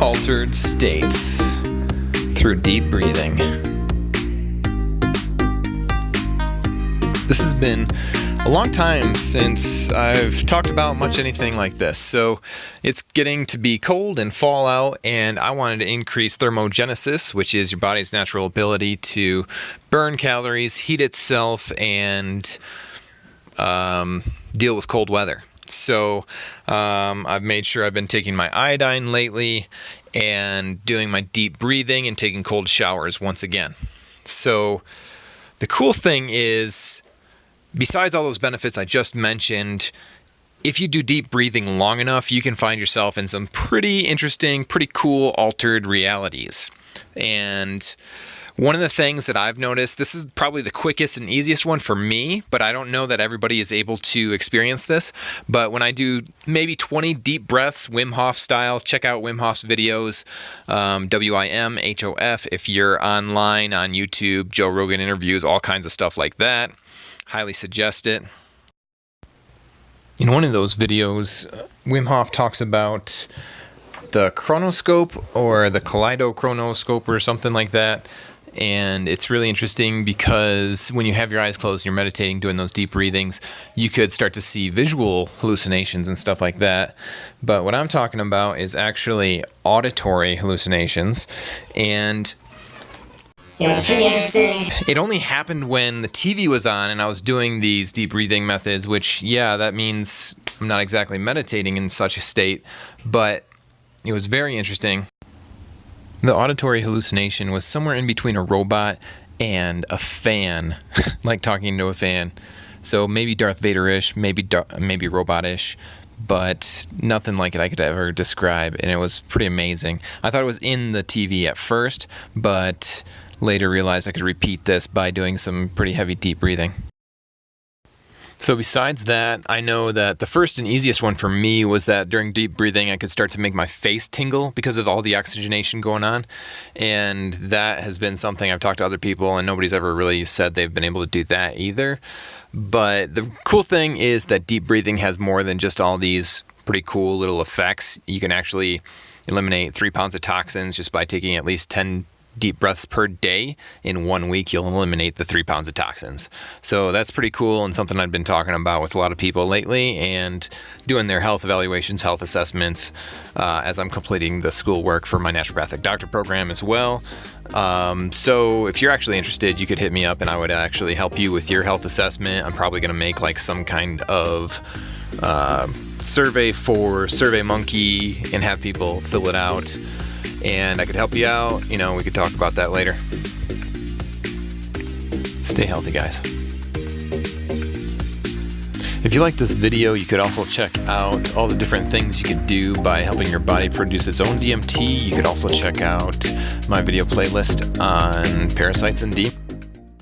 altered states through deep breathing. This has been a long time since I've talked about much anything like this. So it's getting to be cold and fall out, and I wanted to increase thermogenesis, which is your body's natural ability to burn calories, heat itself, and deal with cold weather. So I've made sure I've been taking my iodine lately and doing my deep breathing and taking cold showers once again. So the cool thing is, besides all those benefits I just mentioned, if you do deep breathing long enough, you can find yourself in some pretty interesting, pretty cool altered realities. And one of the things that I've noticed, this is probably the quickest and easiest one for me, but I don't know that everybody is able to experience this. But when I do maybe 20 deep breaths, Wim Hof style, check out Wim Hof's videos, Wim Hof, if you're online on YouTube, Joe Rogan interviews, all kinds of stuff like that. Highly suggest it. In one of those videos, Wim Hof talks about the chronoscope or the kaleidochronoscope or something like that. And it's really interesting because when you have your eyes closed and you're meditating, doing those deep breathings, you could start to see visual hallucinations and stuff like that. But what I'm talking about is actually auditory hallucinations. And it was pretty interesting. It only happened when the TV was on and I was doing these deep breathing methods, which, yeah, that means I'm not exactly meditating in such a state, but it was very interesting. The auditory hallucination was somewhere in between a robot and a fan, like talking to a fan. So maybe Darth Vader-ish, maybe robot-ish, but nothing like it I could ever describe, and it was pretty amazing. I thought it was in the TV at first, but later realized I could repeat this by doing some pretty heavy deep breathing. So besides that, I know that the first and easiest one for me was that during deep breathing, I could start to make my face tingle because of all the oxygenation going on. And that has been something I've talked to other people, and nobody's ever really said they've been able to do that either. But the cool thing is that deep breathing has more than just all these pretty cool little effects. You can actually eliminate 3 pounds of toxins just by taking at least 10 deep breaths per day. In 1 week, you'll eliminate the 3 pounds of toxins. So that's pretty cool, and something I've been talking about with a lot of people lately and doing their health evaluations, health assessments, as I'm completing the schoolwork for my Naturopathic Doctor program as well. So if you're actually interested, you could hit me up and I would actually help you with your health assessment. I'm probably going to make like some kind of survey for SurveyMonkey and have people fill it out. And I could help you out. You know, we could talk about that later. Stay healthy, guys. If you like this video, you could also check out all the different things you could do by helping your body produce its own DMT. You could also check out my video playlist on parasites and DMT.